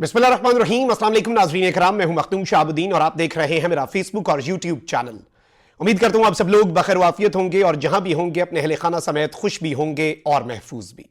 बिस्मिल्लाहिर्रहमानिर्रहीम। अस्सलाम वालेकुम नाज़रीन इकराम, मैं हूं मखदूम शाहबुद्दीन और आप देख रहे हैं मेरा फेसबुक और यूट्यूब चैनल। उम्मीद करता हूं आप सब लोग बखैर वाफियत होंगे और जहां भी होंगे अपने अहले खाना समेत खुश भी होंगे और महफूज भी।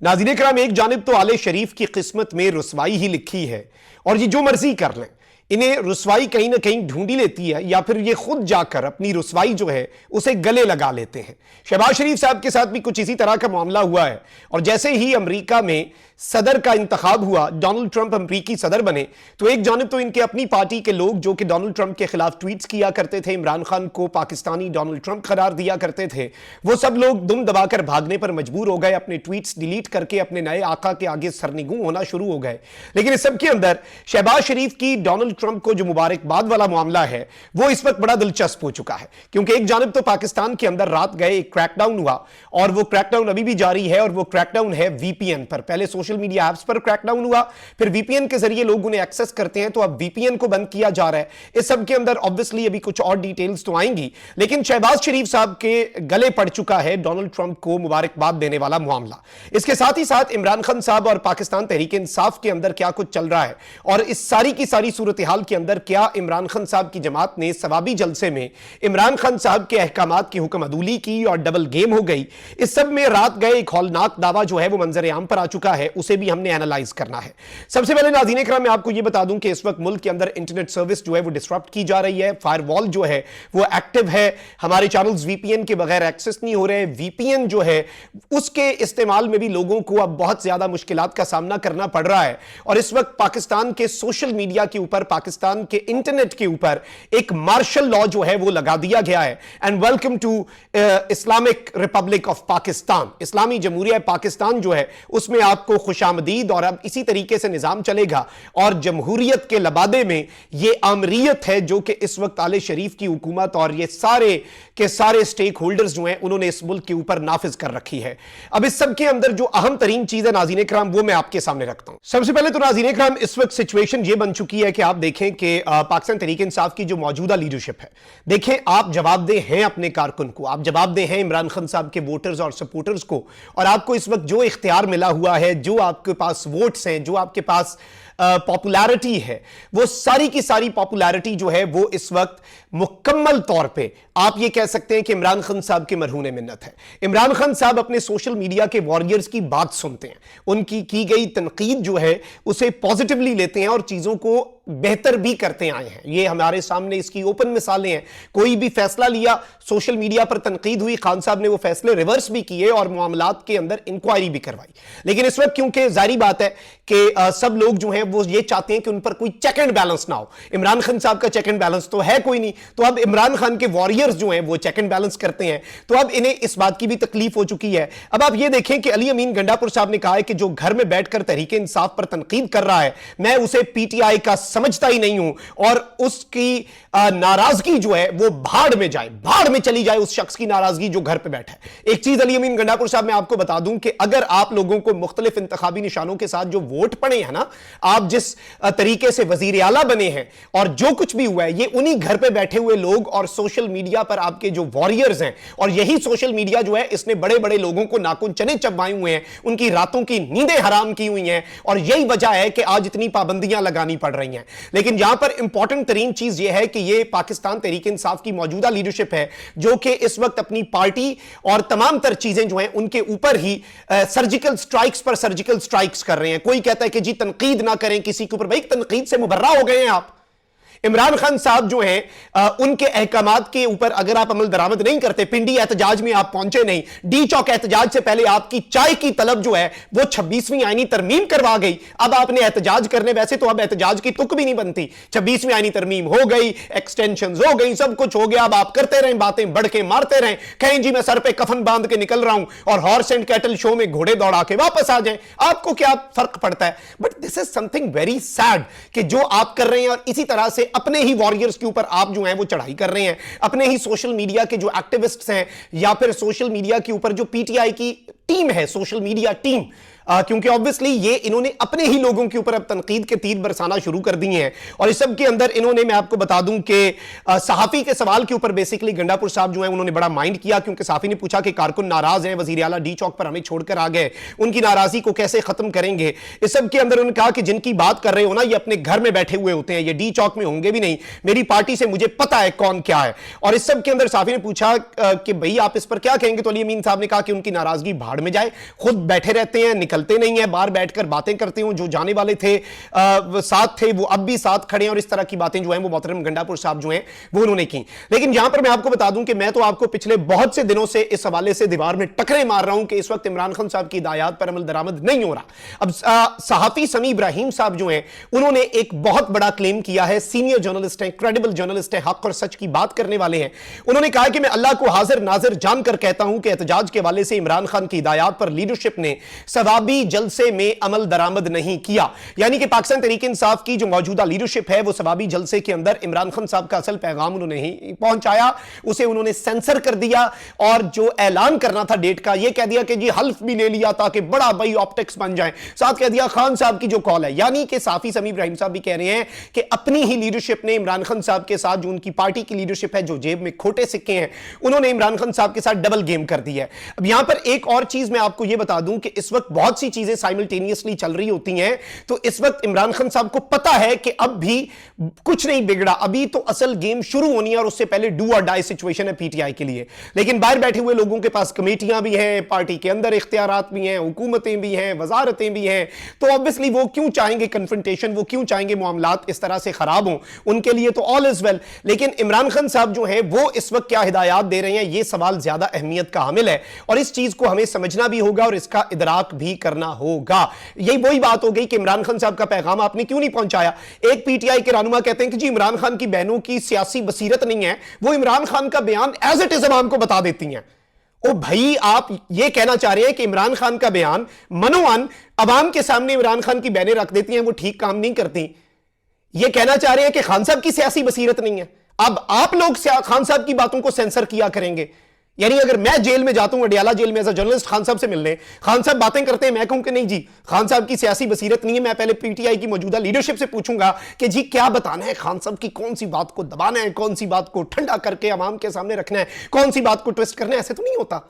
नाज़रीन इकराम, एक जानिब तो आले शरीफ की किस्मत में रुसवाई ही लिखी है और ये जो मर्जी कर लें, इन्हें रुसवाई कहीं ना कहीं ढूंढी लेती है या फिर ये खुद जाकर अपनी रुसवाई जो है उसे गले लगा लेते हैं। शहबाज शरीफ साहब के साथ भी कुछ इसी तरह का मामला हुआ है और जैसे ही अमेरिका में सदर का इंतखाब हुआ, डोनाल्ड ट्रंप अमेरिकी सदर बने, तो एक जानिब तो इनके अपनी पार्टी के लोग जो कि डोनाल्ड ट्रंप के खिलाफ ट्वीट्स किया करते थे, इमरान खान को पाकिस्तानी डोनाल्ड ट्रंप करार दिया करते थे, वो सब लोग दुम दबाकर भागने पर मजबूर हो गए, अपने ट्वीट्स डिलीट करके अपने नए आका के आगे सरनिगू होना शुरू हो गए। लेकिन इस सब के अंदर शहबाज शरीफ की डोनाल्ड ट्रंप को जो मुबारकबाद वाला मामला है वो इस वक्त बड़ा दिलचस्प हो चुका है, क्योंकि एक जानिब तो पाकिस्तान के अंदर रात गए एक क्रैकडाउन हुआ और वो क्रैकडाउन अभी भी जारी है और वो क्रैकडाउन है वीपीएन पर। पहले सोशल मीडिया ऐप्स पर क्रैकडाउन हुआ, फिर वीपीएन के जरिए लोग उन्हें एक्सेस करते हैं, तो अब वीपीएन को बंद किया जा रहा है। इस सब के अंदर ऑब्वियसली अभी कुछ और डिटेल्स तो आएंगी, लेकिन शहबाज शरीफ साहब के गले पड़ चुका है डोनाल्ड ट्रंप को मुबारकबाद देने वाला मामला। इसके साथ ही साथ इमरान खान साहब और पाकिस्तान तहरीक इंसाफ के अंदर क्या कुछ चल रहा है और इस सारी की सारी सूरत हाल के अंदर क्या इमरान खान साहब की जमात ने सवाबी जलसे में इमरान खान साहब के अहकामात की हुक्म अदूली की और डबल गेम हो गई। इस सब में रात गए एक हौलनाक दावा जो है वो मंजर आम पर आ चुका है, उसे भी हमने एनालाइज करना है। सबसे पहले नाज़रीन इकराम, मैं आपको यह बता दूं कि इस वक्त मुल्क के अंदर इंटरनेट सर्विस जो है वो डिसरप्ट की जा रही है। फायरवॉल जो है वो एक्टिव है, हमारे चैनल्स वीपीएन के बगैर एक्सेस नहीं हो रहे। वीपीएन जो है उसके इस्तेमाल में भी लोगों को अब बहुत ज्यादा मुश्किलात का सामना करना पड़ रहा है और इस वक्त पाकिस्तान के सोशल मीडिया के ऊपर, पाकिस्तान के इंटरनेट के ऊपर एक मार्शल लॉ जो है वो लगा दिया गया है। And welcome to Islamic republic of Pakistan, इस्लामी जमहूरिया पाकिस्तान जो है उसमें आपको खुशामदीद। और अब इसी तरीके से निजाम चलेगा और जमहूरियत के लबादे में यह आमरीयत है जो कि इस वक्त आले शरीफ की हुकूमत और ये सारे के सारे स्टेक होल्डर्स जो हैं उन्होंने इस मुल्क के ऊपर नाफिज कर रखी है। अब इस सब के अंदर जो अहम तरीन चीज है नाज़रीन इकराम, वो मैं आपके सामने रखता हूं। सबसे पहले तो नाज़रीन इकराम, इस वक्त सिचुएशन ये बन चुकी है कि आप देखें कि पाकिस्तान तहरीक इंसाफ की जो मौजूदा लीडरशिप है, देखें आप जवाबदेह हैं अपने कारकुन को, आप जवाबदेह हैं इमरान खान साहब के वोटर्स और सपोर्टर्स को, और आपको इस वक्त जो इख्तियार मिला हुआ है, जो आपके पास वोट्स हैं, जो आपके पास पॉपुलैरिटी है, वो सारी की सारी पॉपुलैरिटी जो है वो इस वक्त मुकम्मल तौर पे आप ये कह सकते हैं कि इमरान खान साहब के मरहून मिन्नत है। इमरान खान साहब अपने सोशल मीडिया के वॉरियर्स की बात सुनते हैं, उनकी की गई तनकीद जो है उसे पॉजिटिवली लेते हैं और चीजों को बेहतर भी करते आए हैं। ये हमारे सामने इसकी ओपन मिसालें हैं। कोई भी फैसला लिया, सोशल मीडिया पर तनकीद हुई, खान साहब ने वो फैसले रिवर्स भी किए और मामलात के अंदर इंक्वायरी भी करवाई। लेकिन इस वक्त क्योंकि जारी बात है कि सब लोग जो हैं वो ये चाहते हैं कि उन पर कोई चेक एंड बैलेंस ना हो। इमरान खान साहब का चेक एंड बैलेंस तो है कोई नहीं, तो अब इमरान खान के वॉरियर्स जो हैं वो चेक एंड बैलेंस करते हैं, तो अब इन्हें इस बात की भी तकलीफ हो चुकी है। अब आप ये देखें कि अली अमीन गंडापुर साहब ने कहा है कि जो घर में बैठकर तहरीक इंसाफ पर तनकीद कर रहा है, मैं उसे पीटीआई का समझता ही नहीं हूं और उसकी नाराजगी जो है वो भाड़ में जाए, भाड़ में चली जाए उस शख्स की नाराजगी जो घर पे बैठा है। एक चीज अली अमीन गंडापुर साहब मैं आपको बता दूं कि अगर आप लोगों को मुख्तलिफ इंतखाबी निशानों के साथ जो वोट पड़े हैं ना, आप जिस तरीके से वजीर आला बने हैं और जो कुछ भी हुआ है, ये उन्हीं घर पे बैठे हुए लोग और सोशल मीडिया पर आपके जो वॉरियर्स हैं, और यही सोशल मीडिया जो है इसने बड़े बड़े लोगों को नाखून चने चबाए हुए हैं, उनकी रातों की नींदें हराम की हुई हैं और यही वजह है कि आज इतनी पाबंदियां लगानी पड़ रही हैं। लेकिन यहां पर इंपॉर्टेंट तरीन चीज यह है कि यह पाकिस्तान तहरीक इंसाफ की मौजूदा लीडरशिप है जो कि इस वक्त अपनी पार्टी और तमाम तर चीजें जो हैं उनके ऊपर ही सर्जिकल स्ट्राइक्स पर सर्जिकल स्ट्राइक्स कर रहे हैं। कोई कहता है कि जी तनकीद ना करें किसी के ऊपर, भाई तनकीद से मुबर्रा हो गए हैं आप। इमरान खान साहब जो हैं उनके अहकामात के ऊपर अगर आप अमल दरामद नहीं करते, पिंडी एहतजाज में आप पहुंचे नहीं, डी चौक एहतजाज से पहले आपकी चाय की तलब जो है वो 26वीं आईनी तरमीम करवा गई। अब आपने एहतजाज करने, वैसे तो अब एहतजाज की तुक भी नहीं बनती, 26वीं आईनी तरमीम हो गई, एक्सटेंशन हो गई, सब कुछ हो गया। अब आप करते रहें बातें, बढ़ के मारते रहें, कहें जी मैं सर पे कफन बांध के निकल रहा हूं और हॉर्स एंड कैटल शो में घोड़े दौड़ा के वापस आ जाएं, आपको क्या फर्क पड़ता है? But this is something very sad कि जो आप कर रहे हैं और इसी तरह से अपने ही वॉरियर्स के ऊपर आप जो हैं वो चढ़ाई कर रहे हैं। अपने ही सोशल मीडिया के जो एक्टिविस्ट्स हैं या फिर सोशल मीडिया के ऊपर जो पीटीआई की टीम है, सोशल मीडिया टीम, क्योंकि ऑब्वियसली ये इन्होंने अपने ही लोगों के ऊपर अब तनकीद के तीर बरसाना शुरू कर दिए हैं। और इस सब के अंदर इन्होंने, मैं आपको बता दूं कि सहाफी के सवाल के ऊपर बेसिकली गंडापुर साहब जो है उन्होंने बड़ा माइंड किया, क्योंकि सहाफी ने पूछा कि कारकुन नाराज हैं, वजीर आला डी चौक पर हमें छोड़कर आ गए, उनकी नाराजगी को कैसे खत्म करेंगे। इस सब के अंदर उन्होंने कहा कि जिनकी बात कर रहे हो ना, ये अपने घर में बैठे हुए होते हैं, ये डी चौक में होंगे भी नहीं, मेरी पार्टी से मुझे पता है कौन क्या है। और इस सब के अंदर सहाफी ने पूछा कि भाई आप इस पर क्या कहेंगे, तो अली अमीन साहब ने कहा कि उनकी नाराजगी भाड़ में जाए, खुद बैठे रहते हैं, निकलते नहीं है, बाहर बैठकर बातें करते हो, जो जाने वाले थे साथ थे वो अब भी साथ खड़े हैं, और इस तरह की बातें जो हैं वो मोहतरम गंडापुर साहब जो हैं वो उन्होंने की। लेकिन यहां पर मैं आपको बता दूं कि मैं तो आपको पिछले बहुत से दिनों से इस हवाले से दीवार में टकरे मार रहा हूं कि इस वक्त इमरान खान साहब की हिदायत पर अमल दरामद नहीं हो रहा। अब सहाफी समी इब्राहिम साहब जो हैं उन्होंने एक बहुत बड़ा क्लेम किया है, सीनियर जर्नलिस्ट हैं, क्रेडिबल जर्नलिस्ट हैं, हक और सच की बात करने वाले हैं। उन्होंने कहा कि मैं अल्लाह को हाजिर नाजिर जानकर कहता हूं कि एहतजाज के हवाले से इमरान खान की हिदायत पर लीडरशिप ने सवाबी जलसे में अमल दरामद नहीं किया। यानी कि पाकिस्तान तहरीक इंसाफ की जो मौजूदा लीडरशिप है वो सवाबी जलसे के अंदर इमरान खान साहब का असल पैगाम उन्होंने नहीं पहुंचाया, उसे उन्होंने सेंसर कर दिया, और जो ऐलान करना था डेट का, यह कह दिया कि जी हल्फ भी ले लिया ताकि बड़ा भाई ऑप्टिक्स बन जाए, साथ कह दिया खान साहब की जो कॉल है। यानी कि साफी समी इब्राहिम साहब भी कह रहे हैं कि अपनी ही लीडरशिप ने इमरान खान साहब के साथ, जो उनकी पार्टी की लीडरशिप है, जो जेब में खोटे सिक्के हैं, उन्होंने इमरान खान साहब के साथ डबल गेम कर दी है। अब यहां पर एक और चीज मैं आपको यह बता दूं कि इस वक्त बहुत सी चीजें साइमल्टेनियसली चल रही होती हैं, तो इस वक्त इमरान खान साहब को पता है कि अब भी कुछ नहीं बिगड़ा, अभी तो असल गेम शुरू होनी है, और उससे पहले डू और डाई सिचुएशन है पीटीआई के लिए। लेकिन बाहर बैठे हुए लोगों के पास कमेटियां भी हैं, पार्टी के अंदर इख्तियारात भी हैं, हुकूमतें भी हैं, वजारतें भी हैं, तो ऑब्वियसली वो क्यों चाहेंगे कन्फ्रंटेशन, वो क्यों चाहेंगे मामलात इस तरह से खराब हों, उनके लिए तो ऑल इज वेल। लेकिन इमरान खान साहब जो है वो इस वक्त क्या हिदायत दे रहे हैं, ये सवाल ज्यादा अहमियत का हामिल है, और इस चीज को हमें समझना भी होगा और इसका इदराक भी करना होगा। यही वही बात हो गई कि इमरान खान साहब का पैगाम आपने क्यों नहीं पहुंचाया। एक पीटीआई के रहनुमा कहते हैं कि जी इमरान खान की बहनों की सियासी बसीरत नहीं है, वो इमरान खान का बयान एज इट इज अवाम को बता देती हैं। ओ भाई, आप ये कहना चाह रहे हैं कि इमरान खान का बयान मनोअन अवाम के सामने इमरान खान की बहनें रख देती हैं, वो ठीक काम नहीं करती। ये कहना चाह रहे हैं कि खान साहब की सियासी बसीरत नहीं है। अब आप लोग खान साहब की बातों को सेंसर किया करेंगे। यानी अगर मैं जेल में जाता हूं, अडियाला जेल में एज अ जर्नलिस्ट, खान साहब से मिलने, खान साहब बातें करते हैं, मैं कहूं कि नहीं जी खान साहब की सियासी बसीरत नहीं है, मैं पहले पीटीआई की मौजूदा लीडरशिप से पूछूंगा कि जी क्या बताना है, खान साहब की कौन सी बात को दबाना है, कौन सी बात को ठंडा करके अवाम के सामने रखना है, कौन सी बात को ट्विस्ट करना है। ऐसे तो नहीं होता।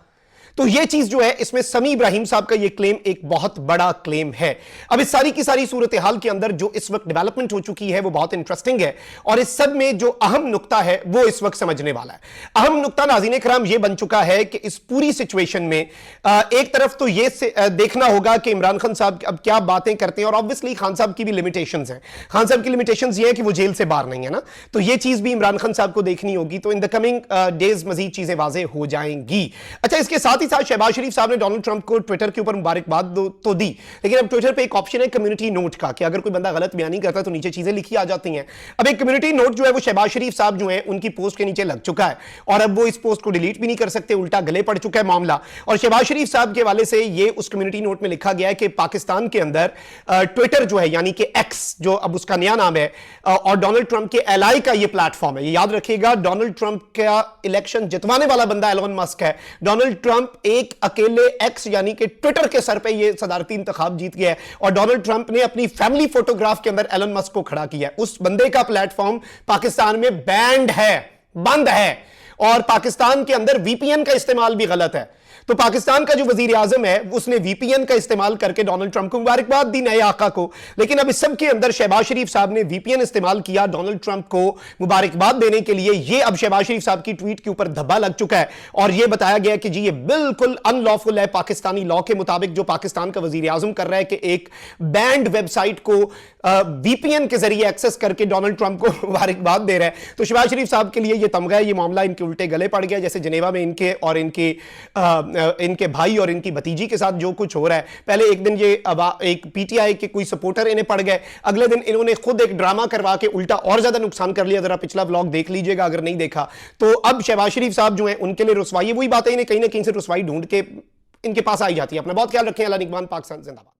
तो यह चीज जो है, इसमें समी इब्राहिम साहब का यह क्लेम एक बहुत बड़ा क्लेम है। अब इस सारी की सारी सूरत हाल के अंदर जो इस वक्त डेवलपमेंट हो चुकी है वो बहुत इंटरेस्टिंग है, और इस सब में जो अहम नुक्ता है वो इस वक्त समझने वाला है। अहम नुक्ता नाज़रीन कराम यह बन चुका है कि इस पूरी सिचुएशन में एक तरफ तो यह देखना होगा कि इमरान खान साहब अब क्या बातें करते हैं, और ऑब्वियसली खान साहब की भी लिमिटेशंस हैं। खान साहब की लिमिटेशंस ये है कि वो जेल से बाहर नहीं है ना, तो यह चीज भी इमरान खान साहब को देखनी होगी। तो इन द कमिंग डेज मजीद चीजें वाज़ेह हो जाएंगी। अच्छा, इसके साथ ही साथ शहबाज शरीफ साहब ने डोनाल्ड ट्रंप को ट्विटर के ऊपर मुबारकबाद तो दी, लेकिन अब ट्विटर पे एक ऑप्शन है कम्युनिटी नोट का, कि अगर कोई बंदा गलत बयानी करता है तो नीचे चीजें लिखी आ जाती हैं। अब एक कम्युनिटी नोट जो है वो शहबाज शरीफ साहब जो है उनकी पोस्ट के नीचे लग चुका है, और अब वो इस पोस्ट को डिलीट भी नहीं कर सकते, उल्टा गले पड़ चुका है मामला। और शहबाज शरीफ साहब के हवाले से ये उस कम्युनिटी नोट में लिखा गया है कि पाकिस्तान के अंदर ट्विटर जो है, यानी कि एक्स जो अब उसका नया नाम है, और डोनाल्ड ट्रंप के एलाई का ये प्लेटफॉर्म है। ये याद रखिएगा, डोनाल्ड ट्रंप का इलेक्शन जितवाने वाला बंदा एलोन मस्क है। डोनाल्ड ट्रंप एक अकेले एक्स यानी कि ट्विटर के सर पे ये सदारती इंतखाब जीत गया है, और डोनाल्ड ट्रंप ने अपनी फैमिली फोटोग्राफ के अंदर एलन मस्क को खड़ा किया है। उस बंदे का प्लेटफॉर्म पाकिस्तान में बैंड है, बंद है, और पाकिस्तान के अंदर वीपीएन का इस्तेमाल भी गलत है। तो पाकिस्तान का जो वजीर आजम है उसने वीपीएन का इस्तेमाल करके डोनाल्ड ट्रंप को मुबारकबाद दी, नए आका को। लेकिन अब इस सब के अंदर शहबाज शरीफ साहब ने वीपीएन इस्तेमाल किया डोनाल्ड ट्रंप को मुबारकबाद देने के लिए। ये अब शहबाज शरीफ साहब की ट्वीट के ऊपर धब्बा लग चुका है, और यह बताया गया कि जी ये बिल्कुल अनलॉफुल है पाकिस्तानी लॉ के मुताबिक, जो पाकिस्तान का वजीर आजम कर रहा है कि एक बैंड वेबसाइट को वीपीएन के जरिए एक्सेस करके डोनाल्ड ट्रंप को मुबारकबाद दे रहा है। तो शहबाज शरीफ साहब के लिए यह तमगा है, यह मामला इनके उल्टे गले पड़ गया, जैसे जनेवा में इनके भाई और इनकी भतीजी के साथ जो कुछ हो रहा है। पहले एक दिन ये एक पीटीआई के कोई सपोर्टर इन्हें पड़ गए, अगले दिन इन्होंने खुद एक ड्रामा करवा के उल्टा और ज्यादा नुकसान कर लिया। जरा पिछला व्लॉग देख लीजिएगा अगर नहीं देखा तो। अब शहबाज शरीफ साहब जो है उनके लिए रुसवाई, वही बात है, इन्हें कहीं ना कहीं से रुसवाई ढूंढ के इनके पास आई जाती है। अपना बहुत ख्याल रखें। अल्लाह निगहबान, पाकिस्तान जिंदाबाद।